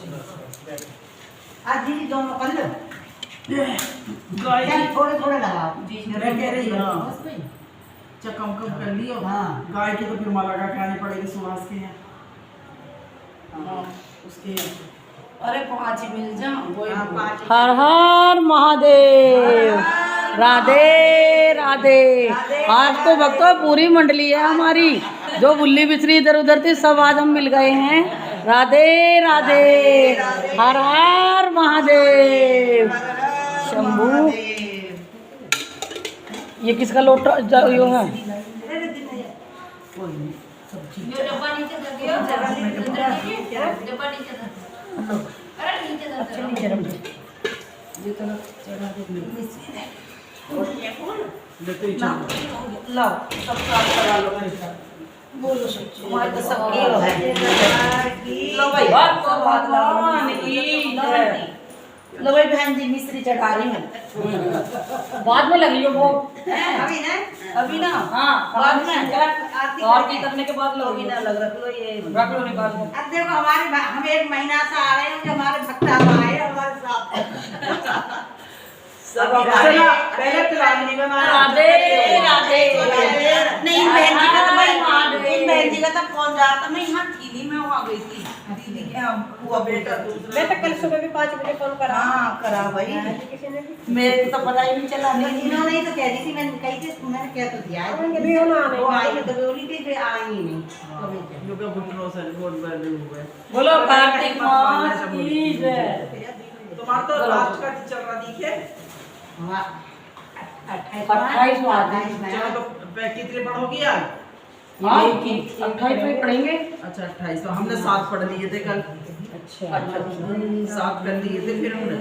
आज दीदी दोनों कर लो गाय थोड़े थोड़े लगाओ मैं कह रही हूँ बस भाई चक्का उक्का कर लियो। हाँ। गाय की तो फिर माला लगा के आनी पड़ेगी सुहास के यहाँ। हाँ उसके अरे 5 मिल जा हाँ, 5 हर हर महादेव, राधे राधे। आज तो भक्तों पूरी मंडली है हमारी, जो बुल्ली बिछरी इधर उधर थी सब आज हम मिल गए हैं। राधे राधे, हर हर महादेव। शंभू ये किसका लोटा यो है? ये डब्बा नीचे रख दियो, डब्बा नीचे रख। अरे नीचे रख। अच्छा नीचे रख दो। ये तो चढ़ा दे देखो ही चलो। लाओ सब साथ लगा लो मेरे साथ बोलो सच्ची तुम्हारे तो सब कीलो है लो भाई सब हाथ लगाओ लो भाई बहन जी मिस्त्री चढ़ा रही मैं बाद में लगी वो अभी ना हाँ बाद में आरती आरती करने के बाद अभी लोगी ना लग रहा तो ये रख लो निकाल दो। अब देखो हमारे हम 1 महीना से आ रहे हैं जो हमारे भक्त आए हमारे साथ सब चला पहले पिलानी में राधे राधे। नहीं बहन जी का तो मैं बहन जी का तो फोन जा रहा था मैं यहाँ थीली में वहाँ गई थी दीदी के हुआ बेटा मैं तो कल सुबह भी 5 बजे फोन करा। हाँ करा भाई किसी ने भी मेरे को तो पता ही नहीं चला इन्होंने ही तो कह रही थी मैंने कही थी मैंने क्या तो दिया है भी होना आने वो आई तो बोली थी फिर आई ही नहीं जो के घुटनों से बहुत बड़े हुए। बोलो कार्तिक मास की जय। तुम्हारा तो लास्ट का चल रहा दिखे। 28 चलो तो कितने पढ़ोगी आज? 28 में पढ़ेंगे। अच्छा 28 तो हमने 7 पढ़ लिए थे कल। अच्छा 7 कर लिए थे फिर हमने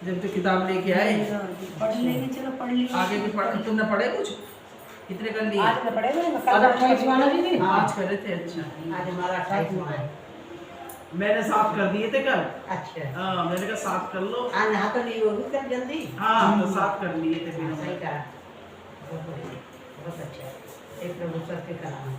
जब तो किताब लेके आए पढ़ लेंगे चलो पढ़ लीजिए आगे की पढ़ तुमने पढ़े कुछ कितने कर लिए? आज पढ़े मैंने कल 28 वाला दीदी आज करे थे। अच्छा आज हमारा 28वां है मैंने 7 कर दिए थे कल। अच्छा हाँ मैंने कहा 7 कर लो। आज नहा तो नहीं होगी कल जल्दी हाँ तो 7 कर लिए थे फिर सही हमने। कहा बहुत अच्छा एक प्रभु सर के कराना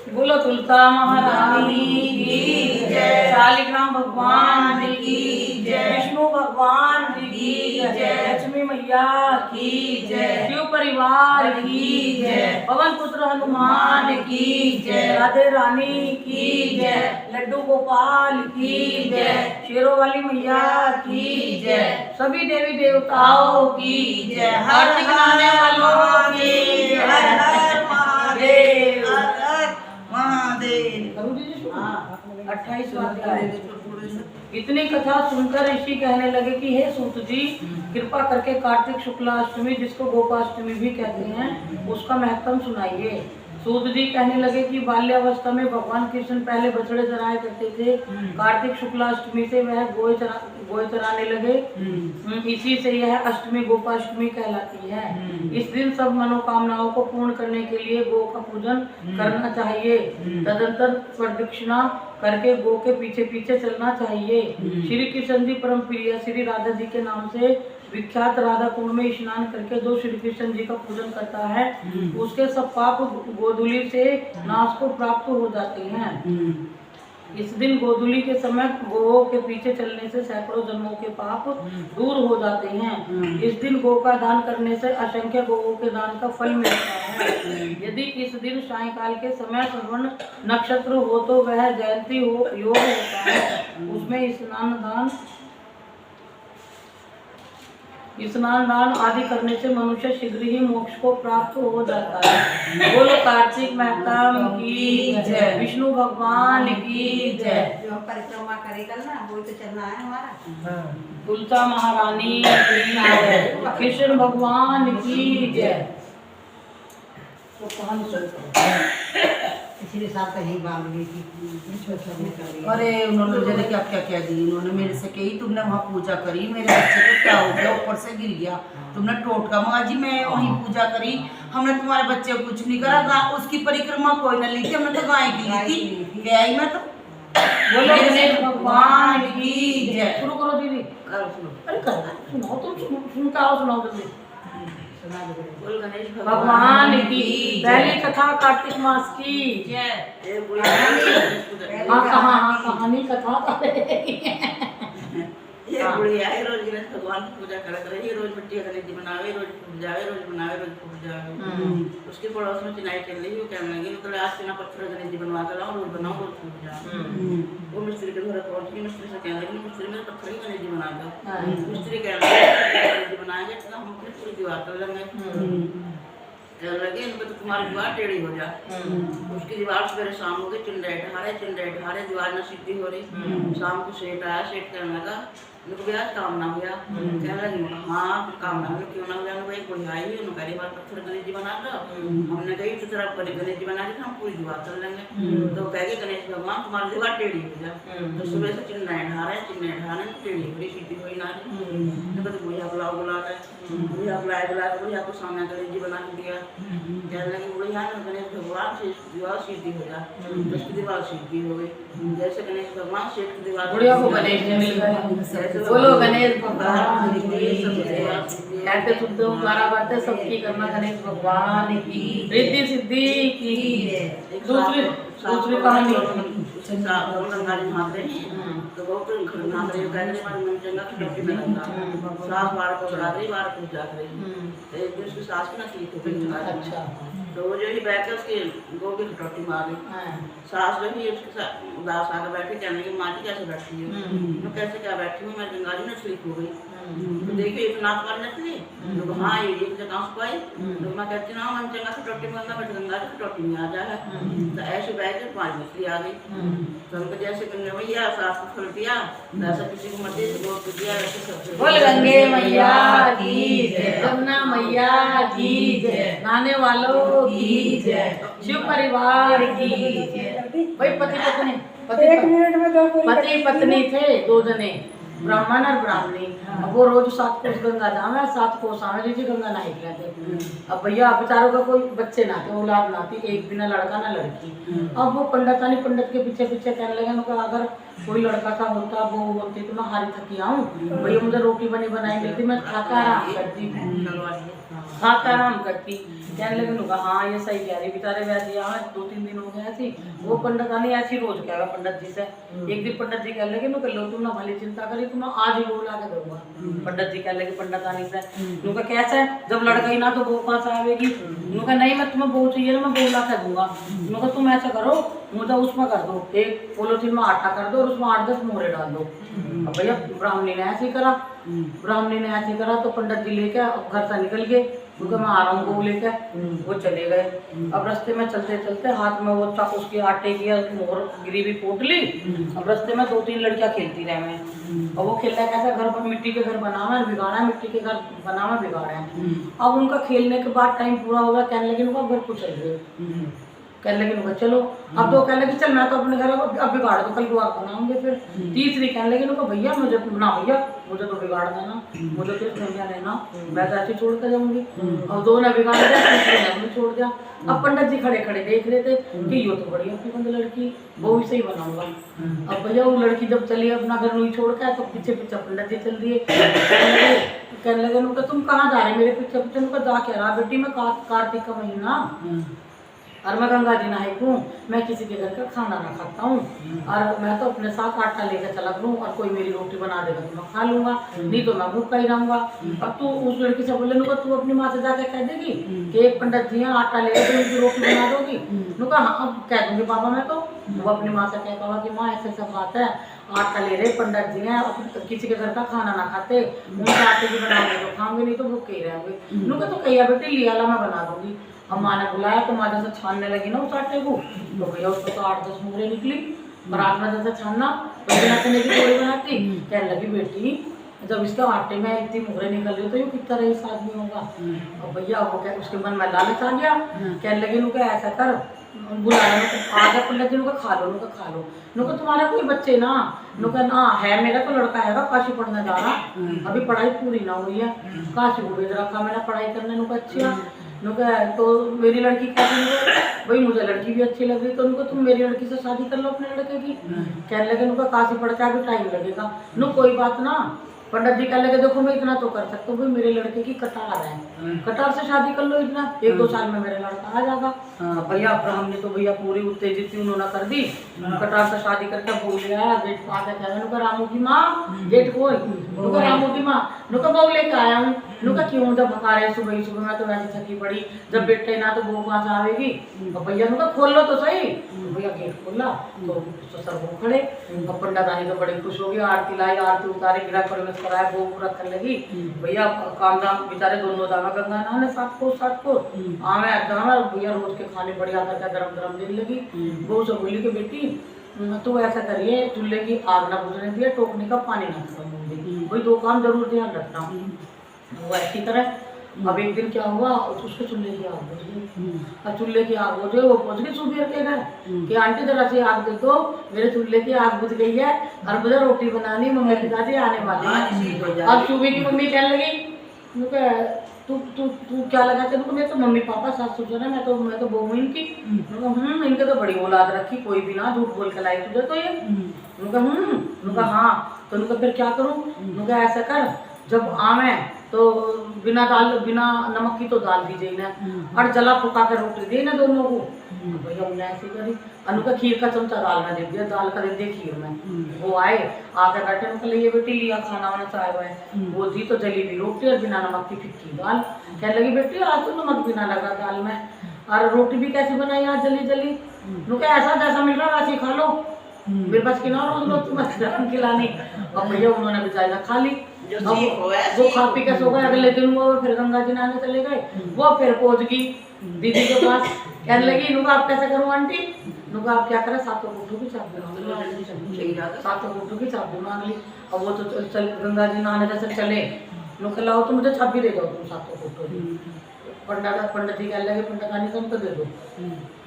बोलो तुलसा महारानी की जय, शालिग्राम भगवान की जय, विष्णु भगवान की जय, लक्ष्मी मैया की जय, शिव परिवार की जय, पवन पुत्र हनुमान की जय, राधे रानी की जय, लड्डू गोपाल की जय, शेरों वाली मैया की जय, सभी देवी देवताओं की जय, आरती बनाने वालों की जय। हर हर महादेव। महादेव करूँ दीदी शुरू? 28 वाला थोड़े है। से। इतनी कथा सुनकर ऋषि कहने लगे कि हे सूत जी, कृपा करके कार्तिक शुक्ला अष्टमी जिसको गोपाष्टमी भी कहते हैं उसका महत्व सुनाइए। सूत जी कहने लगे कि बाल्यावस्था में भगवान कृष्ण पहले बछड़े चराया करते थे। कार्तिक शुक्ला अष्टमी से वह गोय चराने लगे। इसी से यह अष्टमी गोपाष्टमी कहलाती है। इस दिन सब मनोकामनाओं को पूर्ण करने के लिए गो का पूजन करना चाहिए। तदंतर प्रदक्षिणा करके गो के पीछे पीछे चलना चाहिए। श्री कृष्ण जी परम प्रिय श्री राधा जी के नाम से विख्यात राधा कुंड में स्नान करके जो श्री कृष्ण जी का पूजन करता है उसके सब पाप गोधूली से नाश को प्राप्त हो जाते हैं। इस दिन गोधूली के समय गो के पीछे चलने से सैकड़ों जन्मों के पाप दूर हो जाते हैं। इस दिन गो का दान करने से असंख्य गौओं के दान का फल मिलता है। यदि इस दिन सायंकाल के समय श्रवण नक्षत्र हो तो वह जयंती हो योग होता है। उसमें स्नान दान आदि करने से मनुष्य शीघ्र ही मोक्ष को प्राप्त हो जाता है। बोलो कार्तिक महताम की जय, विष्णु भगवान की जय, जो हम परिक्रमा करेगा ना वो तो चलना है हमारा तुलसा महारानी की जय, कृष्ण भगवान की जय। तो कहानी चलता पिछले साल तो यही बांध ली थी अरे उन्होंने मुझे क्या क्या कह दी। उन्होंने मेरे से कही तुमने वहाँ पूजा करी मेरे बच्चे को क्या हो गया ऊपर से गिर गया तुमने टोटका मंगा जी मैं वहीं पूजा करी हमने तुम्हारे बच्चे को कुछ नहीं करा। उसकी परिक्रमा कोई न ली थी हमने तो गाय की ली थी गया ही मैं तो। बोलो गणेश भगवान की जय। शुरू करो दीदी। अरे करना सुनाओ तुम सुनता आओ सुनाओ जल्दी। बोल गणेश भगवान की पहली कथा कार्तिक मास की। हाँ कहानी कथा ये बुढ़िया है रोज गणेश भगवान की पूजा करत रही, रोज मिट्टी का गणेश जी बनावे, रोज फूट जावे, रोज बनावे, रोज फूट जावे। उसके पड़ोस में चिनाई चल रही, वो कहने लगी तो आज बिना पत्थर गणेश जी बनवा कर लाऊं, रोज बनाऊं, रोज फूट जावे। वो मिस्त्री के घर पहुंच गई, मिस्त्री से कहने लगी मिस्त्री मेरे पत्थर ही गणेश जी बना दो। मिस्त्री कहने लगे गणेश जी बनाएंगे तो हम अपनी पूरी दीवार कर लेंगे। कहने लगे इनको तो तुम्हारी दीवार टेढ़ी हो जा। उसकी दीवार सवेरे शाम हो गई, चिंडे ढारे दीवार न सीधी हो रही। शाम को सेठ आया, सेठ कहने लगा उनको ब्याह काम ना हुआ। कहने लगी हाँ काम ना हुआ, क्यों ना हुआ? भाई बुढ़िया आई उन्होंने कह रही बार पत्थर गणेश जी बना दो। हमने कही तो तेरा गणेश जी बना के हम पूरी दीवार कर लेंगे। तो कह गए गणेश भगवान तुम्हारी दीवार टेढ़ी हो जाए। तो सुबह से चिन्ह ढा रहे टेढ़ी हो रही, सीधी हुई ना रही। तो बुढ़िया बुलाओ बुलाते बुढ़िया बुढ़िया को सामने गणेश जी बना के दिया। कहने लगी बुढ़िया गणेश भगवान से दीवार सीधी हो जाए, तो उसकी दीवार सीधी हो गई। जैसे गणेश भगवान से दीवार बुढ़िया को गणेश जी मिल गए। बोलो गणेश भगवान की। कहते शुद्ध हमारा बात सबकी करना गणेश भगवान की, रिद्धि सिद्धि की। दूसरी कहानी तो वो तो घर नहा रही मन चंगा खिड़की में लगा। सास बार को चढ़ा रही, बार को जाग रही। एक दिन उसकी सास की ना स्लीप हो गई। अच्छा तो वो जो ही बैठ के उसके गो की कटौती मार रही। सास जो ही उसके साथ उदास आकर बैठी, कहने लगी माँ जी कैसे बैठी हो? मैं कैसे क्या बैठी हूँ, मैं गंगा जी ने स्लीप हो गई। तो देखिए इतना तुम्हारी नचली। तो हाँ ये कहाँ से पाई? तो मैं कहती ना मन चंगा कटौती में बैठ गंगा जी कटौती में आ जाए। तो ऐसे बैठ के 5 मछली आ गई। तो हमको जैसे गंगे मैया सास को फल दिया, वैसा किसी को मत गो दिया, वैसे सबसे बोल गंगे मैया की जय, जमुना मैया की जय, नहाने वालों की जय, शिव परिवार की जय। भाई पति पत्नी थे 2 जने, ब्राह्मण और ब्राह्मणी। अब वो रोज 7 कोस गंगा जावे, 7 कोस आवे जी गंगा नहाई लेते। अब भैया बेचारों का कोई बच्चे ना थे, औलाद ना थी, एक भी ना लड़का ना लड़की। अब वो पंडित के पीछे कहने लगे उनका अगर कोई लड़का का होता वो बोलती तो मैं हारी थकी आऊँ भैया, मुझे रोटी बनाई मिलती, मैं खाकर आराम करती। कहने लगे उनका हाँ ये सही कह रही, बेचारे वैसे यहाँ 2-3 दिन हो गए ऐसी। वो पंडित ऐसी रोज कहेगा पंडित जी से। एक दिन पंडित जी कह लगे लो तुम ना भली चिंता करी, तुम आज ही वो ला के दूंगा। पंडित जी कह लगे पंडित से उनका कैसे जब लड़का ही ना तो बहू पास आएगी। उनका नहीं मैं तुम्हें बहू चाहिए ना, मैं बहू ला के दूंगा। उनका तुम ऐसा करो मुझे उसमें कर दो, एक पोलोथीन में आटा कर दो और उसमें 8-10 मोहरे डाल दो। अब भैया ब्राह्मणी ने ऐसे करा तो पंडित जी लेके घर से निकल गए। उनका मैं आ रहा हूँ बहू लेकर, वो चले गए। अब रास्ते में चलते चलते हाथ में वो उसकी आटे की मोहर गिरी पोट ली। अब रास्ते में 2-3 लड़कियां खेलती रहे मैं। और वो खेलना कैसा, घर पर मिट्टी के घर बनाना बिगाड़ा है, मिट्टी के घर बनाना बिगाड़ा है। अब उनका खेलने के बाद टाइम पूरा हो गया, कहने लगे उनका घर को चल गए। कहने लगे उनका चलो, अब 2 कहने लगे चल मैं तो अपने घर अब बिगाड़ दो, कल को आप बनाऊंगे। फिर तीसरी कहने लगे उनका भैया मुझे ना भैया मुझे तो बिगाड़ देना, मुझे तो भैया रहना, मैं तो ऐसे छोड़ कर जाऊंगी। और 2 ने बिगाड़ दिया, तीसरी ने हमने छोड़ दिया। अब पंडित जी खड़े देख रहे थे कि ये तो बड़ी अपनी बंद लड़की, वो से ही बनाऊंगा। अब भैया वो लड़की जब चली अपना घर नहीं छोड़ के तो पीछे पंडित जी चल दिए। कहने लगे उनका तुम कहाँ जा रहे मेरे पीछे उनका जा क्या रहा बेटी, मैं कार्तिक का महीना और मैं गंगा जी नहाई हूँ, मैं किसी के घर का खाना ना खाता हूँ और मैं तो अपने साथ आटा लेकर चला करूँ और कोई मेरी रोटी बना देगा तो मैं खा लूंगा, नहीं तो मैं भूखा ही रहूंगा। अब तू उस लड़की से बोले नुका तू अपनी माँ से जाकर कह देगी कि एक पंडित जी हैं आटा ले तो उनकी रोटी बना दोगी। नुका हाँ अब कह दूंगी पापा मैं तो वो अपनी माँ से कह पाऊंगा कि माँ ऐसे सब बात है, आटा ले रहे पंडित जी हैं किसी के घर का खाना ना खाते, उनके आटे की बनाओगे तो खाओगे नहीं तो भूखे ही रहेंगे। नुका तो कहिया बेटी लिया ला मैं बना दूंगी। अब माँ ने बुलाया तो माँ जैसे छानने लगी ना उस आटे को तो भैया उसको तो 8-10 मोहरे निकली। और रात में जैसे छानना बिना चने की थोड़ी बनाती, कहने लगी बेटी जब इसके आटे में इतनी मोहरे निकल रही तो ये कितना रईस आदमी होगा। और भैया वो क्या उसके मन में लालच आ गया, कहने लगी नुका ऐसा कर बुलाया आ गया पंडित जी नुका खा लो नुका तुम्हारा कोई बच्चे ना नुका ना है मेरा तो लड़का है काशी पढ़ने जा रहा, अभी पढ़ाई पूरी ना हुई है, काशी को भेज रखा मैंने पढ़ाई करने नुका अच्छी नुका तो मेरी लड़की कैसी भाई मुझे लड़की भी अच्छी लग रही तो उनको तुम मेरी लड़की से शादी कर लो अपने लड़के की। कहने लगे उनका काशी पढ़ के अभी टाइम लगेगा। नो कोई बात ना पंडित जी कहने लगे देखो मैं इतना तो कर सकता हूँ भाई, मेरे लड़के की कटार है, कटार से शादी कर लो, इतना 1-2 साल में मेरा लड़का आ जाएगा। भैया अब्राहम ने तो भैया पूरी उत्तेजित थी, उन्होंने कर दी, कटार से शादी करके भूल आया। गेट पर आके कह रहा रामू की माँ, गेट खोल, नुका रामू की माँ, नुका बहू लेके आया हूँ। नुका क्यों, जब भगा रहे सुबह सुबह, मैं तो वैसे थकी पड़ी, जब बेटे ना तो बहू कहाँ से आवेगी। तो भैया नुका खोल लो तो सही। भैया गेट खोला तो ससुर बहू खड़े, पंडित आने तो बड़ी खुश हो गई, आरती लाई, आरती उतारे, गिरा प्रवेश कराया, बहू पूरा कर लगी। भैया काम दाम बेचारे दोनों जावा गंगा नहाने 7 को आवे भैया रोज के खाने बढ़िया करके गरम गरम देने लगी। बहू से बोली कि बेटी तो ऐसा करिए, चूल्हे की आग ना बुझने दिए, टोकने का पानी ना खत्म होंगे, वही 2 काम जरूर ध्यान रखना। वो ऐसी तरह अब एक दिन क्या हुआ, उसके चूल्हे की आग बुझ गई। और चूल्हे की आग बुझ गई, वो पहुंच गई सुबह के घर कि आंटी जरा सी आग दे दो, मेरे चूल्हे की आग बुझ गई है और मुझे रोटी बनानी, मम्मी पिताजी आने वाले हैं। अब सुबह की मम्मी कहने लगी तू क्या लगा तेरे, मैं तो मम्मी पापा सास ससुर है, मैं तो बहू इनकी। इनके तो बड़ी औलाद रखी, कोई भी ना झूठ बोल के लाई तुझे तो ये। उनका हाँ, तो उनका फिर क्या करूँ, उनका ऐसा कर जब आवे तो बिना नमक की तो दाल दी जाए ना, और जला फुका कर रोटी दे ना दोनों को। भैया उन्हें ऐसे करी, अनुका खीर का चमचा दाल में दे दिया, दाल का दे दिया खीर में। वो आए आके बैठे, उनका लिए बेटी लिया खाना वाना चाहे हुआ है, वो दी तो जली हुई रोटी और बिना नमक की फिक्की दाल। कहने लगी बेटी आज तो नमक बिना लगा दाल में, और रोटी भी कैसी बनाई आज जली जली। उनका ऐसा जैसा मिल रहा वैसे खा लो, मेरे पास किना रोज तुम खिलानी। और भैया उन्होंने बेचारा खा ली, वो खा पी के सो गए। अगले दिन वो फिर गंगा जी नहाने चले गए, वो फिर पहुंच गई दीदी के पास, कहने लगी नुका आप कैसे करूँ आंटी, नुका आप क्या करें, 7 कोठों की चाबी मांग ली, 7 कोठों की चाबी मांग ली। अब वो तो चल गंगा जी नहाने जैसे चले, नुका लाओ तो मुझे चाबी दे दो तुम 7 कोठों की। पंडित जी कहने लगे पंडित आने तुम तो दे दो,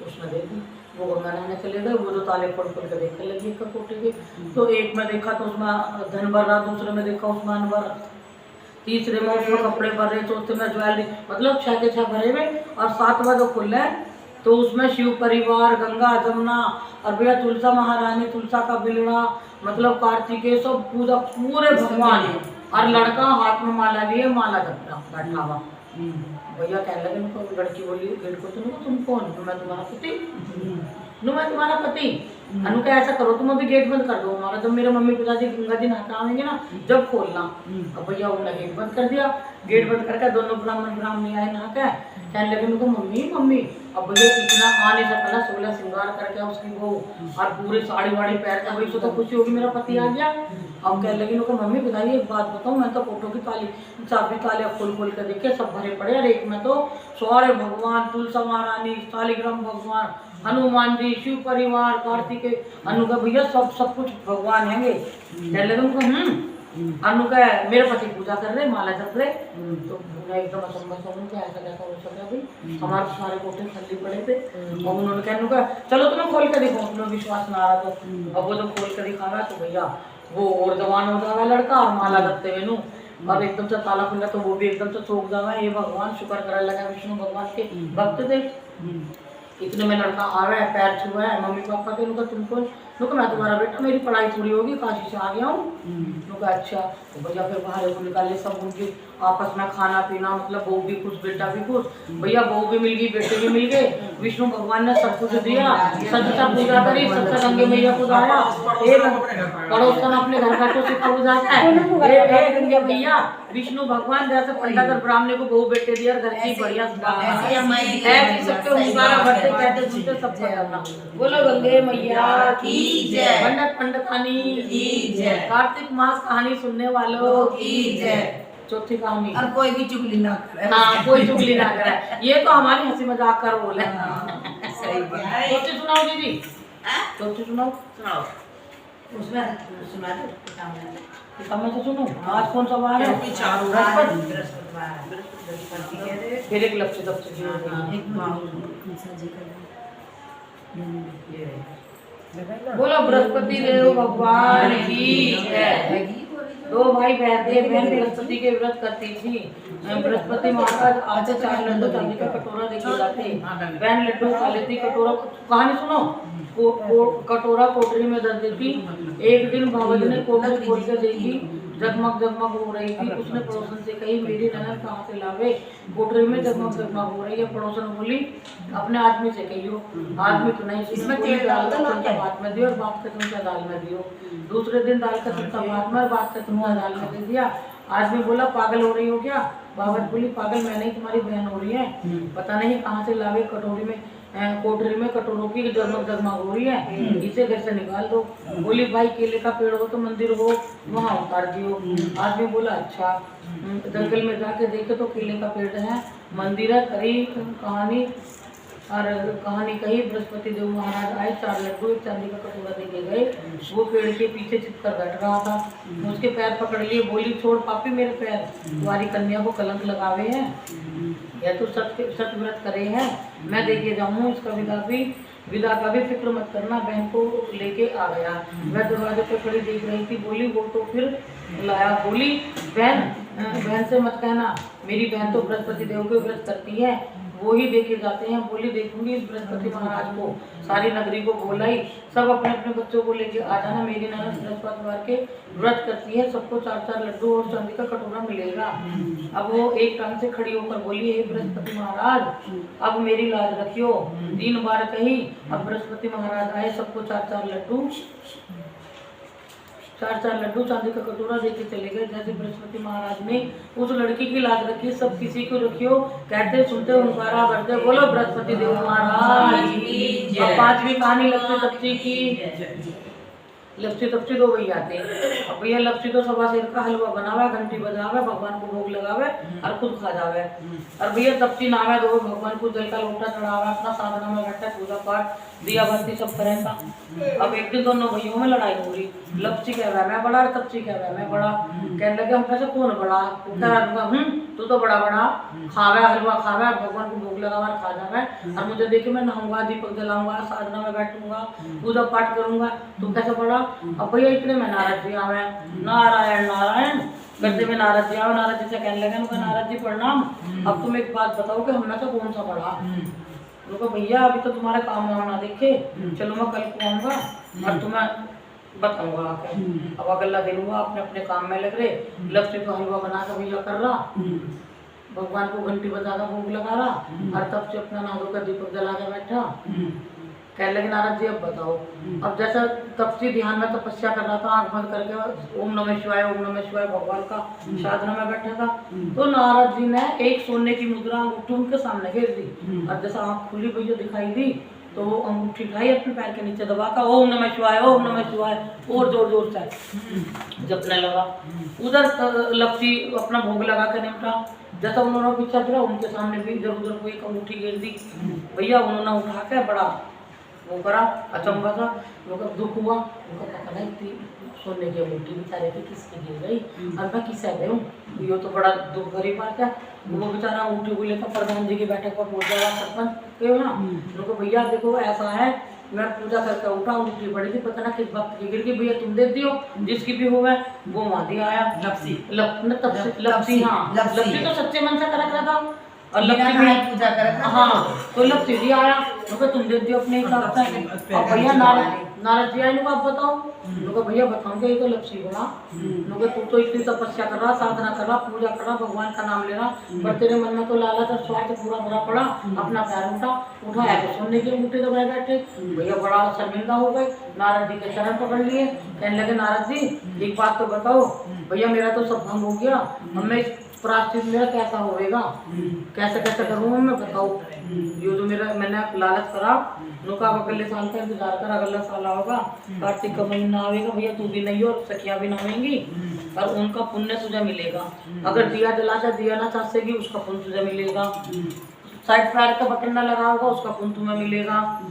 उसने दे दी। वो गंगा नहाने चले गए, वो जो ताले खोल खोल के देखने लगी एक कोठे के, तो एक में देखा तो उसमें धन भर रहा, दूसरे में देखा उसमें अन्न भर, तीसरे में उसमें कपड़े भर रहे, चौथे में ज्वेलरी, मतलब 6 के 6 भरे हुए। और 7वां जो खुला है तो उसमें शिव परिवार, गंगा जमुना और भैया तुलसा महारानी, तुलसा का बिलड़ा, मतलब कार्तिकेय सब पूजा पूरे भगवान है। और लड़का हाथ में माला लिए, माला जपता बैठा हुआ। भैया कहने लगे उनको, लड़की बोली गेट को, तुम कौन, मैं तुम्हारा पति, मैं तुम्हारा पति। अनु का ऐसा करो तुम अभी गेट बंद कर दो हमारा, जब मेरे मम्मी पिताजी गंगा जी नहाकर आएंगे ना जब खोलना। अब भैया उन्होंने गेट बंद कर दिया, गेट बंद करके दोनों ब्राह्मण आए नहा के, कहने लगे उनको मम्मी। अब भैया इतना आने से पहले 16 श्रृंगार करके उसकी वो और पूरे साड़ी वाड़ी पहन के, भाई तो खुशी होगी मेरा पति आ गया। अब कहने लगे उनको मम्मी बताइए एक बात बताऊँ, मैं तो फोटो की चाबी ताले खोल के देखे सब भरे पड़े, और एक में तो सारे भगवान, तुलसा महारानी, शालिग्राम भगवान, हनुमान जी, शिव परिवार, कार्तिकेय, अनु का भैया सब कुछ भगवान है। कहने लगे उनको अनु का मेरे पति पूजा कर रहे, माला जप रहे। तो एकदम असंभव ऐसा कैसा हो सकता है भाई, हमारे सारे कोठे खाली पड़े थे। और उन्होंने कहा चलो तुम्हें खोल कर दिखाओ, तुम्हें विश्वास ना आ रहा तो। अब वो जब खोल कर दिखा रहा तो भैया वो और जवान हो जाएगा लड़का, और माला जपते हुए नू अब एकदम से ताला खुला तो वो भी एकदम से चौंक जाएगा। ये भगवान शुक्र करने लगा, विष्णु भगवान के भक्त थे। इतने में लड़का आ रहा है, पैर छुआ है, मम्मी पापा के नुका तुमको नुका मैं तुम्हारा बेटा, मेरी पढ़ाई पूरी होगी, काशी से आ गया हूँ। नुका अच्छा। तो भैया फिर बाहर को निकाले, सब उनके आपस में खाना पीना, मतलब बहू भी खुश बेटा भी खुश। भैया बहू भी मिल गई, बेटे भी मिल गए, विष्णु भगवान ने सब कुछ दिया, सच्चा पूजा करी, सच्चा गंगे मैया को गाया। एक पड़ोसन अपने घर का तो सिखा बुझाता है, गंगे मैया विष्णु भगवान जैसे पंडित और ब्राह्मण को बहू बेटे दिया, घर की बढ़िया कहते सब करना। बोलो गंगे मैया की जय, पंडितानी की जय, कार्तिक मास कहानी सुनने वालों की जय। चौथी कहानी, और कोई भी चुगली ना करे। हाँ कोई चुगली ना करे, ये तो हमारी हंसी मजाक कर बोले। सही है। चौथी सुनाओ दीदी, चौथी सुनाओ। उसमें सुना दो मैं तो सुनो। आज कौन सा वार है? फिर एक लक्ष्य बोलो बृहस्पति देव भगवान की जय। 2 भाई बहन बृहस्पति के व्रत करती थी। बृहस्पति माता आज 4 लड्डू चांदी का कटोरा देके जाते, बहन लड्डू खा लेती, कटोरा कहानी सुनो। कटोरा कोठरी में धर देती। एक दिन भगवत ने कोठरी खोल कर देखी जगमग जगमग हो रही थी। उसने पड़ोसन से कही मेरी ननद कहाँ से लावे, कोठरी में जगमग जगमग हो रही है। पड़ोसन बोली अपने आदमी से कहियो, आदमी तो नहीं इसमें तेल डाल दो ना, क्या भात में दियो और बात का तुमचा दाल में दियो। दूसरे दिन दाल का तुमचा भात में और बात का तुमचा दाल में दे दिया। आदमी बोला पागल हो रही हो क्या? बाबत बोली पागल मैं नहीं, तुम्हारी बहन हो रही है, पता नहीं कहाँ से लावे कटोरी में कोठरी में कटोरों की जगमग जगमग हो रही है, इसे घर से निकाल दो। बोली भाई केले का पेड़ हो तो मंदिर हो वहाँ उतार दियो। आदमी बोला अच्छा। जंगल में जाके देखे तो केले का पेड़ है, मंदिर है। करी कहानी और कहानी कही, बृहस्पति देव महाराज आए, 4 लड्डू एक चांदी का कटोरा देके गए। वो पेड़ के पीछे चिपकर बैठ रहा था, उसके पैर पकड़ लिए। बोली छोड़ पापी मेरे पैर, तुम्हारी कन्या को कलंक लगावे हैं, या तो सत व्रत करे हैं, मैं देके जाऊँ इसका विदा का भी फिक्र मत करना। बहन को लेके आ गया। वह दरवाजे पे खड़ी देख रही थी। बोली वो तो फिर लाया। बोली बहन से मत कहना, मेरी बहन तो बृहस्पति देव के व्रत करती है, वो ही देखे जाते हैं। बोली देखूंगी इस बृहस्पति महाराज को। सारी नगरी को बोलाई सब अपने अपने बच्चों को लेके आ जाना, मेरी ननद बृहस्पतिवार के व्रत करती है, सबको 4-4 लड्डू और चांदी का कटोरा मिलेगा। अब वो एक टांग से खड़ी होकर बोली हे बृहस्पति महाराज अब मेरी लाज रखियो। 3 बार कही। अब बृहस्पति महाराज आए, सबको 4-4 लड्डू चांदी का कटोरा देके चले गए। जैसे बृहस्पति महाराज ने उस लड़की की लाज रखी, सब किसी को रखियो, कहते सुनते हुंकारा भरते बोलो बृहस्पति देव महाराज की। अब 5वीं कहानी लपसी तपसी की। लपसी तपसी 2 भैया थे। अब भैया लपसी तो सवा शेर का हलवा बनावे, घंटी बजावे, भगवान को भोग लगावे और खुद खा जावे। और भैया तपसी नावे 2 भगवान को जल का लोटा चढ़ावे, अपना साधना में बैठा पूजा पाठ दिया बत्ती सब करेगा। अब एक दिन दोनों भैयों में लड़ाई हो रही। लपसी कह रहा है मैं बड़ा, तपसी कह रहा है मैं बड़ा। कहने लगे हम कैसे कौन बड़ा? कह रहा तू तो बड़ा खावे, हलवा खावे, भगवान को भोग लगावा खा जावे, और मुझे देखे मैं नहाऊंगा, दीपक जलाऊंगा, साधना में बैठूंगा, पूजा पाठ करूंगा, तू कैसे बड़ा? अब भैया इतने में नारद जी आवे, नारायण नारायण करते में नारद जी आवे। नारद जी से कहने लगे उनका नारद जी प्रणाम, अब तुम एक बात बताओ कि हम में से कौन सा बड़ा? उनको भैया अभी तो तुम्हारे काम में ना देखे, चलो मैं कल को आऊंगा और तुम्हें बताऊंगा आके। अब अगला दिन हुआ, अपने अपने काम में लग रहे। लपसी को हलवा बना कर भैया कर रहा, भगवान को घंटी बजा कर भोग लगा रहा, और तब से अपना नहा धोकर दीपक जला के बैठा। कहने लगे नारद जी अब बताओ। अब जैसा तपसी ध्यान में तपस्या कर रहा था, आंख बंद करके ओम नमः शिवाय भगवान का साधना में बैठा था, तो नारद जी ने एक सोने की मुद्रा अंगूठी उनके सामने घेर दी। और जैसा आंख खुली भैया दिखाई दी तो वो अंगूठी उठाई अपने पैर के नीचे दबा कर ओम नमः शिवाय और जोर जोर से जपने लगा। उधर लपसी अपना भोग लगा कर निपटा। जैसा उन्होंने पीछा फिरा, उनके सामने भी इधर उधर कोई अंगूठी घेर दी। भैया उन्होंने उठा के बड़ा वो करा, अचंभा था, दुख हुआ। उनका पता नहीं थी सोने की अंगूठी बेचारे की किसकी गिर गई, और मैं किसे दे हूँ, ये तो बड़ा दुख भरी बात है। वो बेचारा अंगूठी को लेकर प्रधान जी की बैठक पर पहुँच जाएगा, सरपंच क्यों ना। उनको भैया देखो ऐसा है, मैं पूजा करके उठा, अंगूठी बड़ी थी, पता ना किस वक्त की गिर गई, भैया तुम दे दियो जिसकी भी हो गए। वो वहाँ आया लपसी तो सच्चे मन से कर रहा था, और लपसी भी पूजा कर रहा था। हाँ तो लपसी भी आया, तुम दे दियो अपने हिसाब से। और भैया नारद जी आए, आप बताओ। भैया बताऊंगे ये तो लपसी बना, तू तो इतनी तपस्या कर रहा, साधना कर रहा, पूजा कर रहा, भगवान का नाम ले रहा, पर तेरे मन में तो लालच और स्वार्थ पूरा भरा पड़ा। अपना पैर उठाया तो सोने की अंगूठी दबाए बैठे। भैया बड़ा शर्मिंदा हो गए, नारद जी के चरण पकड़ लिए। कहने लगे नारद जी एक बात तो बताओ, भैया मेरा तो सब भंग हो गया, हमें प्रायश्चित मेरा कैसा होएगा, कैसे कैसे करूँ मैं बताओ। ये जो मैंने लालच करा, नुका अगले साल का इंतजार कर, अगला साल होगा, कार्तिक का महीना आएगा, भैया तू भी नहीं और सखियाँ भी नहाएंगी, और उनका पुण्य तुझे मिलेगा। अगर दिया जलाकर दिया ना चासेगी, उसका पुण्य तुझे मिलेगा। साइड पैर का बटन ना लगा होगा, उसका पुण्य तुम्हें मिलेगा।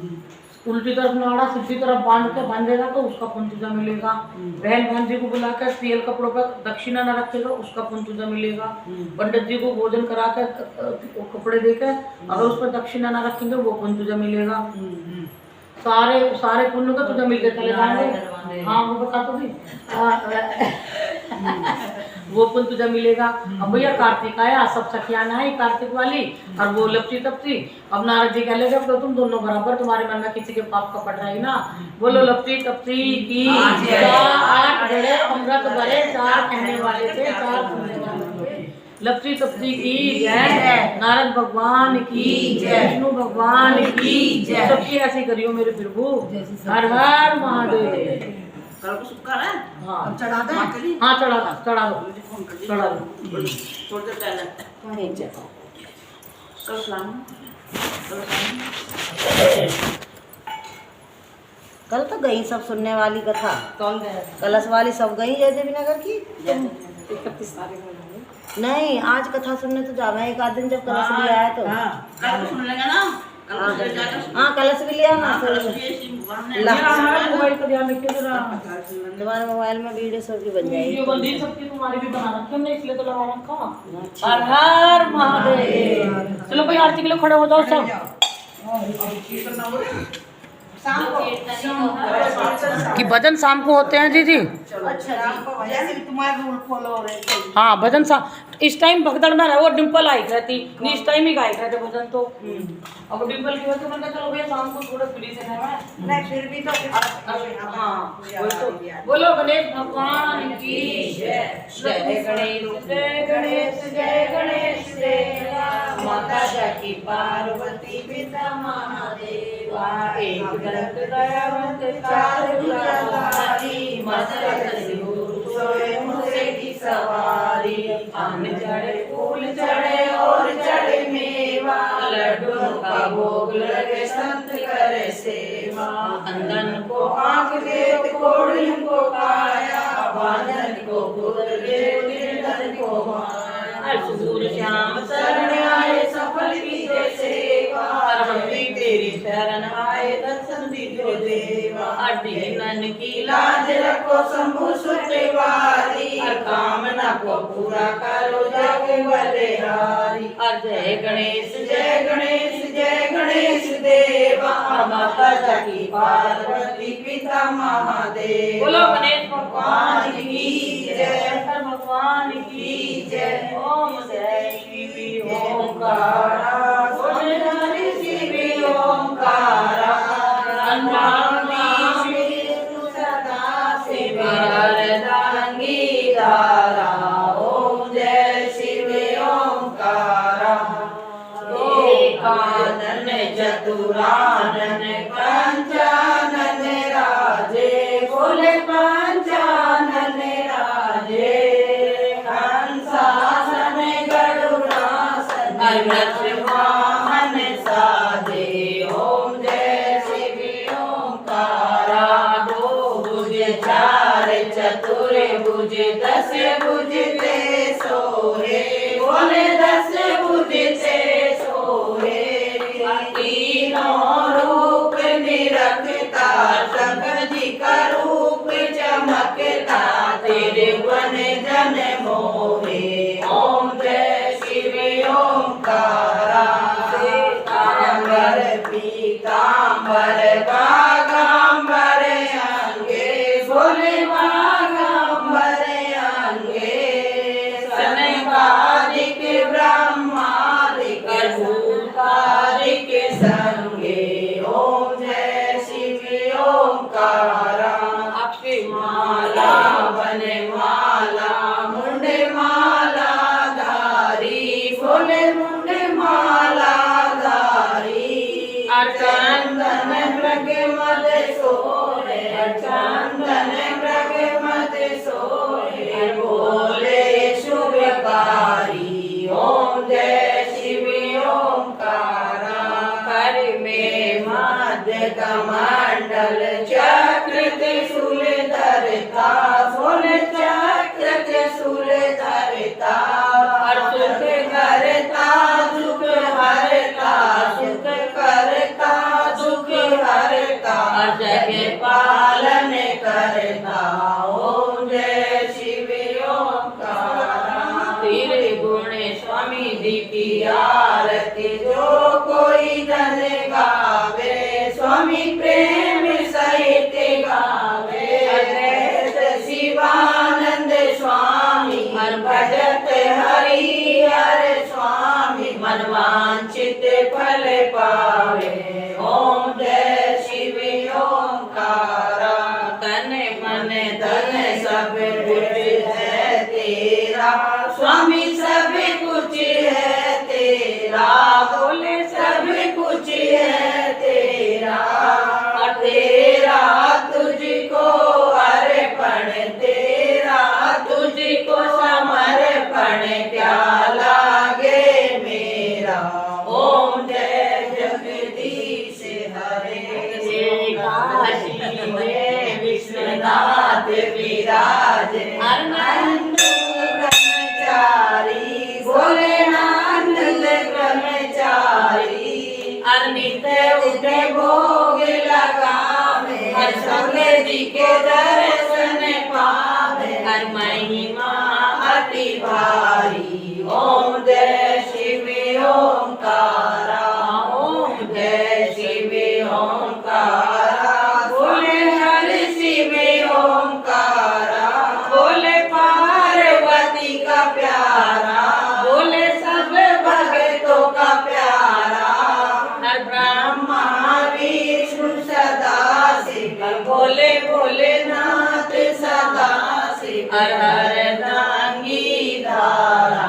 उल्टी तरफ नाड़ा सीधी तरफ बांधेगा तो उसका पुण्य तुझे मिलेगा। बहन भांजी को बुलाकर तेल कपड़ों पर दक्षिणा न रखेगा, उसका पुण्य तुझे मिलेगा। पंडित जी को भोजन कराकर कपड़े देकर अगर उस पर दक्षिणा न रखेंगे, वो पुण्य तुझे मिलेगा। सारे सारे पुण्य को तुझे मिलके चले जाएंगे। हाँ वो बता तो दी वो पुण्य तुझे मिलेगा। अब भैया कार्तिक आया, सब सखियां आई कार्तिक वाली और वो लपची तपची। अब नारद जी कह लेगा तो तुम दोनों बराबर, तुम्हारे मन में किसी के पाप का पड़ रहा है ना। बोलो लपची तपची की 8 घड़े अमृत भरे 4 कहने वाले थे 4 सुनने वाले थे। लपची तपची की जय, नारद भगवान की जय, विष्णु भगवान की जय। सबकी ऐसी करियो मेरे प्रभु। हर हर महादेव। कल को शुक्र है। हाँ अब चढ़ा दे हाँ चढ़ा दो चढ़ा दो। थोड़ी देर पहले कल सलाम कल तो गई सब सुनने वाली कथा, कौन गया? कलश वाली सब गई जयदेवी नगर की। 31 तारीख में नहीं आज कथा सुनने तो जाना एक आध दिन जब कलश लिया है तो। कल को सुन लेंगे ना। कल को देर जाकर हाँ कलश भी लिया ना फिर हमारे मोबाइल का ध्यान रखिए जरा। तुम्हारे मोबाइल में वीडियो सब की बन जाएगी। वीडियो बंदी सबकी तुम्हारी भी बना रखी हमने, इसलिए तो लगा रखा। हर हर महादेव। चलो भाई आरती के लिए खड़े हो जाओ सब। कि भजन शाम को होते हैं जी। तुम्हारे रूल फॉलो हो रहे थे। हाँ भजन शाम इस टाइम भगदड़ में रहा वो डिम्पल आई रहती नहीं, इस टाइम ही गाय रहते भजन तो। अब डिम्पल की वजह से मैंने चलो भैया शाम को थोड़ा फ्री से है। नहीं फिर भी तो हाँ बोलो गणेश भगवान की जय। जय गणेश जय गणेश जय गणेश देवा, माता जाकी पार्वती पिता महादेवा, एक दंत दयावंत चार भुजाधारी, मस्तक सिंदूर सोए मुझसे की सवारी। अन्न चढ़े फूल चढ़े और चढ़े मेवा, लड्डू का भोग लगे संत करे सेवा। अंधन को आँख दे कोढ़ियों को काया, बांधन को पुत्र दे निर्धन को माया। सूर श्याम शरण आए सफल कीजे सेवा, हम भी तेरी शरण आए दर्शन दीजो देवा। अडीनन की लाज रखो शंभु सुटेवारी, कामना को पूरा करो जग बलिहारी। जय गणेश जय गणेश जय गणेश देवा, माता जाकी पार्वती पिता महादेव। बोलो गणेश भगवान की जय, भगवान की जय। ओम जय शिव ओंकारा, सोनहरि शिव ओंकारा, अन्नामी विष्णु सदा शिव अर्धांगी धारा। ओम जय शिव ओंकारा, एकानन चतुरानन पंचानन राजे, बोले पंचानन राजे। हंसासन गरुड़ासन वाहन साजे, ओम जय शिव ओंकारा। दो भुज चार चतुर भुज 10 भुज ते सोहे, बोले 10 भुज ते सोहे। तीनों रूप निरखता, शंकर जी का रूप चमकता, तेरे वन जन मोहे। ओम जय शिव ओंकारा, श्वेतांबर पीतांबर बागांबर अंगे, बोले बागांबर अंगे। सनकादिक ब्रह्मादिक भूतादिक संगे, ओम जय शिव ओंकारा। अक्षय माला वन माला मुंड माला धारी, बोले मुंड माला धारी। चंदन मृग मद सोहे, चंदन मृग मद सोहे, बोले शुभकारी। ओम जय शिव ओंकारा। कर में मध्य कमंडल चक्र त्रिशूल धरता, बोले चक्र त्रिशूल धरता। सुख करता दुख हरता, सुख करता दुख हरता, जग पालन करता। ओम जय शिव ओंकारा। तेरे गुण स्वामी जी की आरती जो कोई धन गावे, स्वामी प्रेम गई हरे स्वामी मनवांचित फल पावे। ओम जय शिव ओंकारा तन मन धन सब कुछ है तेरा स्वामी सब कुछ है तेरा बोले सब कुछ है तेरा तेरा तुझको अर्पण तेरा तुझको समर्पण क्या लागे मेरा। ओम जय जगदीश हरे काशी में विश्वनाथ विराज आनंद ब्रह्मचारी भोलेनाथ ब्रह्मचारी अनित उठे भोग लगावे हर संगे जी के दर्शन पावे हर महिमा अति भारी। ओम जय शिव ओंकारा ओम जय शिव ओंकारा बोले हर शिव ओंकारा बोले पार्वती का प्यारा बोले सब भक्तों का प्यारा हर ब्रह्मा विष्णु सदा शिव बोले भोलेनाथ सदा शिव हर हर नांगी धारा।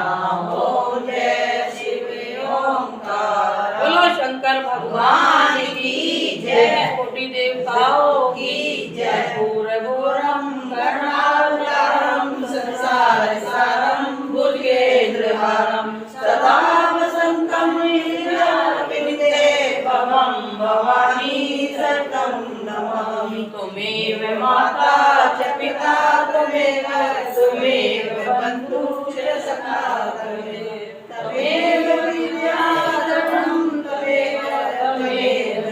ओम जय शिव ओंकारा बोलो शंकर भगवान की जय कोटि देवताओं की जय पूर्वोरम करुणावतारम संसार सारम भुजगेन्द्रहारम सदा वसंतम हृदयारविंदे भवम भवानी सततं नमामि। त्वमेव माता च पिता त्वमेव बन्धु च सखा त्वमेव विद्याधरं त्वमेव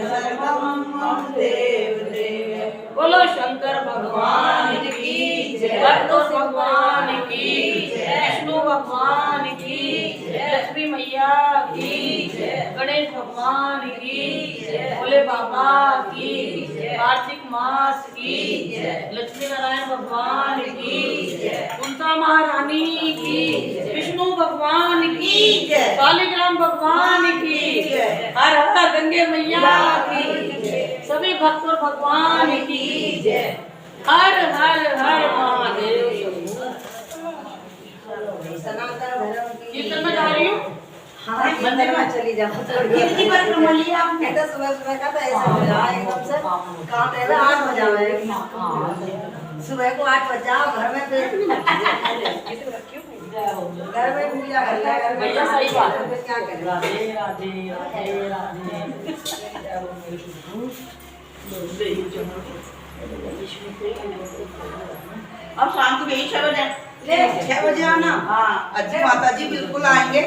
सर्वं मम देव देव। बोलो शंकर भगवान की जय भक्तों भगवान की जय विष्णु भगवान की जय लक्ष्मी मैया की जय गणेश भगवान की जय भोले बाबा की जय कार्तिक मास की जय लक्ष्मी नारायण भगवान की जय कुंता महारानी की विष्णु भगवान की जय शालिग्राम भगवान की जय हर हर गंगे मैया की जय सभी भक्तों भगवान की जय हर हर हर महादेव। कीर्तन में जा रही हूँ हाँ मंदिर में चली जाओ कितनी परिक्रमा लिया आपने? तो सुबह सुबह का तो ऐसे हो जाए एकदम से काम है 8 बजा है सुबह को 8 बजा घर में फिर घर में पूजा कर लिया घर में भैया सही बात है। फिर क्या करें। राधे राधे राधे राधे। अब शाम को यही 6 बजे 6 बजे आना। हाँ अजी माता जी बिल्कुल आएंगे।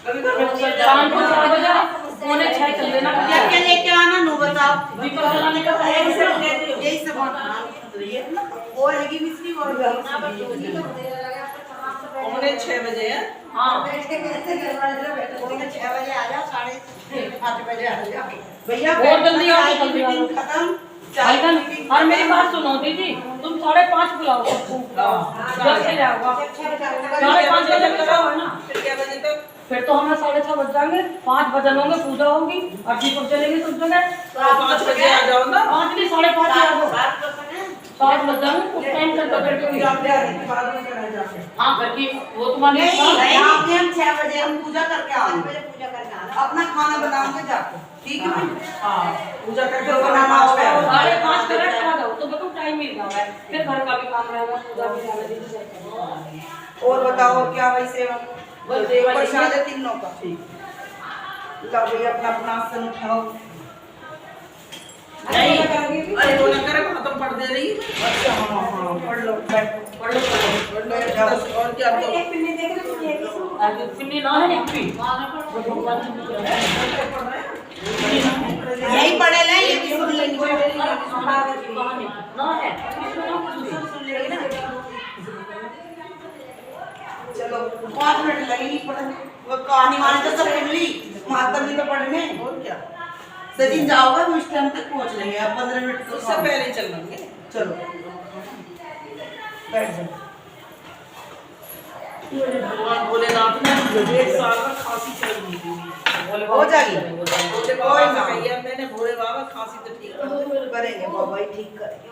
कभी शाम को 4 बजे 5:45 कर लेना। क्या क्या लेके आना नो बताओ। दीपक जलाने का टाइम है। यही सब और हैगी मिश्री और हमने 6 बजे है। हाँ 6 बजे आ जाओ 8:30 बजे आ जाओ भैया बहुत जल्दी आओ, जल्दी आओ। मीटिंग खत्म भाईजान और मेरी बात सुनो दीदी तुम 5:30 बुलाओ सबको जब से जाओगा 5:30 बजे करो ना। फिर क्या बजे तक? फिर तो हमें 6:30 बज जाएंगे 5 बजे होंगे पूजा होगी और दीपक जलेंगे सब जगह। तो आप 5 बजे आ जाओ ना। 5 नहीं 5:30 आ जाओ 7 बज जाएंगे उस टाइम तक पकड़ के हाँ करके वो तुम्हारी नहीं यहाँ पे हम 6 बजे हम पूजा करके आएंगे। पूजा करके आना अपना खाना बनाओगे जाके ठीक है भाई? हाँ पूजा करके बनाना होगा। 5:30 करेक्ट आ जाओ तो बताओ टाइम मिल जाएगा फिर घर का भी काम रहेगा पूजा भी रहेगा। और बताओ और क्या भाई सेवा बस सेवा प्रसाद है तीनों का। लो भैया अपना अपना आसन उठाओ। नहीं अरे वो ना करे खत्म पढ़ दे रही। अच्छा हाँ हाँ पढ़ लो बैठो पढ़ लो पढ़ लो जाओ। और क्या तो एक पिन्नी देख लो आगे पिन्नी ना है एक भी भगवान से पूछ रहे हैं। यही पढ़े ले ये भी सुन लेंगे। ना है चलो 5 मिनट लगेगी पढ़ने। वो कहानी वाले तो सब पढ़ ली माता भी तो पढ़ने। और क्या सचिन जाओगे हम उस टाइम तक पहुंच लेंगे। आप 15 मिनट तो उससे पहले ही चल लेंगे। चलो बैठ जाओ। भगवान भोलेनाथ ने 1 साल का खांसी चल दी थी। हो जाएगी। भोले बाबा से कहिए मैंने, भोले बाबा खांसी तो ठीक कर दे। करेंगे बाबा ही ठीक करेंगे।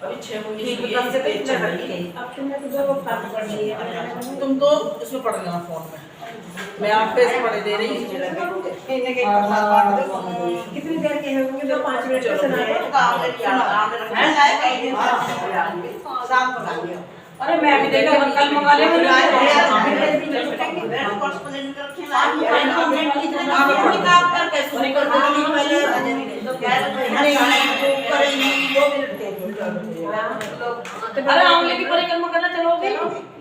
अभी 6 महीने ठीक हुई कम से है, कम चल रही है। अब तुमने तो जब बात कर ली है तुम तो इसमें पढ़ लेना फोन में, मैं आप पे से पढ़े दे रही हूँ। कितनी देर के होंगे? तो 5 मिनट का सुना है। शाम को लाएंगे। अरे मैं भी देखा कल मंगा ले अरे आंवले की परिक्रमा करना चलोगे?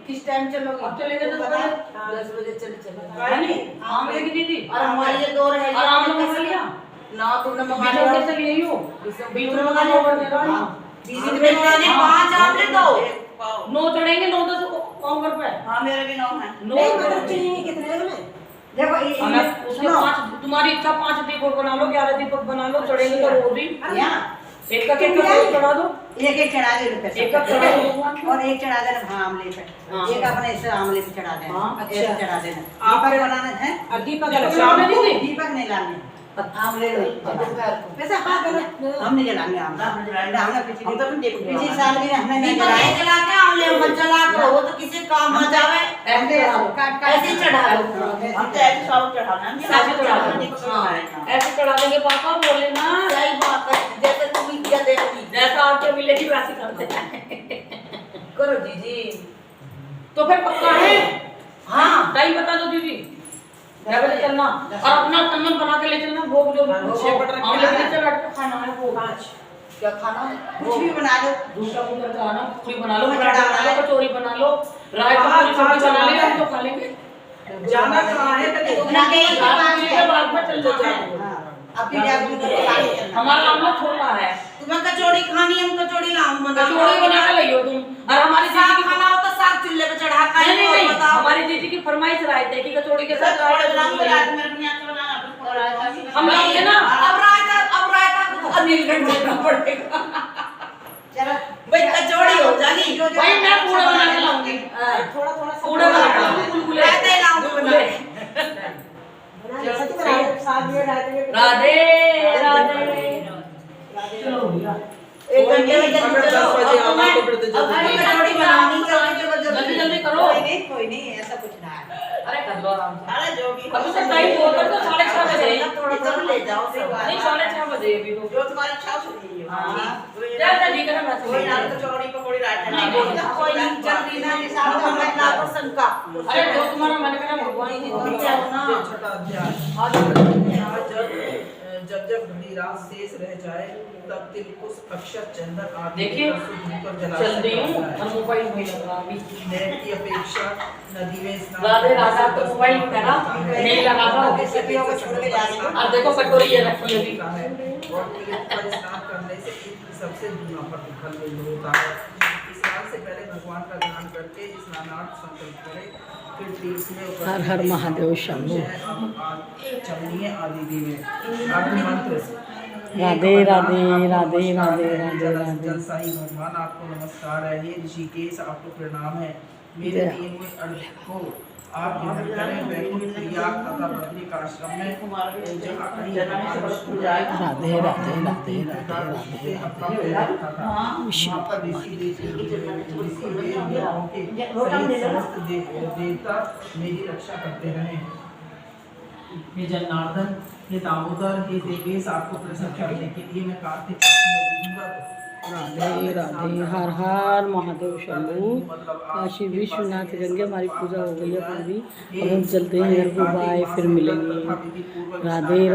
किस टाइम चलोगे? अब चलेंगे तो 10 बजे चले है नहीं आंवले की दीदी और हमारे ये 2 रहे और आंवला मंगा लिया ना तुमने मंगा बीजों लिया कैसे लिए हो बीच में मंगा लिया बीच में मंगा लिया 5 आमलेट दो 9 चढ़ेंगे 9-10 पाँव कर पे हाँ मेरे भी 9 है नहीं मतलब चीनी कितने में? देखो उसके 5 तुम्हारी इच्छा 5 दीपक बना लो 11 दीपक बना लो चढ़ेंगे तो रोज ही एक का चढ़ा दो एक चढ़ा दे एक का चढ़ा दो भगवान को। और एक चढ़ा देना हाँ आमले पे। हाँ। एक अपने ऐसे आमले पे चढ़ा देना। हाँ, ऐसे चढ़ा देना। दीपक बनाना है? दीपक शाम में दीदी दीपक नहीं लाने। आमले वैसे हाँ हम नहीं जलाएंगे आमला। हमने पिछली साल भी हमने नहीं जलाए। जला के आमले मत जला करो वो तो किसी काम आ जावे ऐसे ऐसे चढ़ा लो हम तो ऐसे सब चढ़ाना ऐसे चढ़ा दो ऐसे चढ़ा देंगे पापा बोले ना सही बात है जैसे तुम इज्जत देती जैसा आपके मिलेगी वैसे करते हैं करो दीदी तो फिर पक्का है हाँ टाइम बता दो दीदी क्या बजे चलना और अपना तन्नन बना के ले चलना भोग जो आमले के नीचे बैठ के खाना है वो क्या खाना है कुछ भी बना लो। दूसरा कुछ खाना पूरी बना लो पराठा बना लो कचौरी बना लो रायता पूरी सब्जी बना ले हम तो खा लेंगे जाना कहाँ है? बाद में चल जाते हैं अभी जाकर हमारा आमला छोटा है तुम्हें कचौड़ी खानी है हम कचौड़ी लाऊं कचौड़ी बना के लाइयो तुम और हमारी साग दीदी की खाना हो तो साग चूल्हे पे चढ़ा खाए नहीं नहीं नहीं हमारी दीदी की फरमाइश रायते की कचौड़ी के साथ कचौड़ी बनाऊंगी रात मेरे को यहाँ बनाना हम लाएंगे ना अब रायता को तो अनिलगढ़ जाना पड़ेगा चलो भाई कचौड़ी हो जाएगी भाई मैं पूरा बना के लाऊंगी थोड़ा पूरा बना के लाऊंगी बुलबुले रायता ही लाऊंगी बना के राधे राधे चलो एक घंटे में जल्दी अगर 10 चलो बजे अब आना तो फिर तो अब जल्दी कचौड़ी बनानी जल्दी जल्दी करो कोई नहीं ऐसा कुछ ना है। अरे कर लो आराम से अरे जो भी अभी तो टाइम बहुत है तो 6:30 बजे थोड़ा थोड़ा ले जाओ नहीं 6:30 बजे अभी तो जो तुम्हारी इच्छा हो ले लो हाँ। कोई ठीक है ना कोई ना कचौड़ी पकौड़ी रायता नहीं, कोई नहीं जल्दी ना निशान का मतलब प्रसन्न का अरे जो तुम्हारा मन करे भगवान की तो इच्छा क्या हो ना ना छठा अध्याय जब घड़ी रात शेष रह जाए तब तिल कुछ अक्षर चंदन आदि देखिए, चल रही हूँ और मोबाइल में लग रहा अभी नेट की अपेक्षा नदी में स्नान राधे राधा तो मोबाइल में करा नहीं लगा रहा सखियों को छोड़ के जाने को। अब देखो कटोरी ये रखी अभी होता है और तीर्थ पर स्नान करने से इत्र सबसे दूना पर फल होता है। स्नान से पहले भगवान का ध्यान करके स्नानार्थ संकल्प करें फिर तीर्थ में हर हर महादेव शंभू चलनिए आदि दिवे अर्ध मंत्र राधे राधे राधे राधे राधे राधे जल साई भगवान आपको नमस्कार है। हे ऋषिकेश आपको प्रणाम है। मेरे दिए हुए अर्घ को आप ग्रहण करें। वैकुंठ प्रयाग तथा बद्रिक आश्रम में जहाँ कहीं राधे राधे राधे राधे अपना पैर रखा था। वहाँ पर ऋषि देवता मेरी रक्षा करते रहे। हे जनार्दन, हे दामोदर, हे देवेश, आपको प्रसन्न करने के लिए मैं कार्तिक राधे राधे हर हर महादेव शंभू काशी विश्वनाथ गंगे हमारी पूजा हो गई है पूरी अब हम चलते हैं घर को बाय फिर मिलेंगे राधे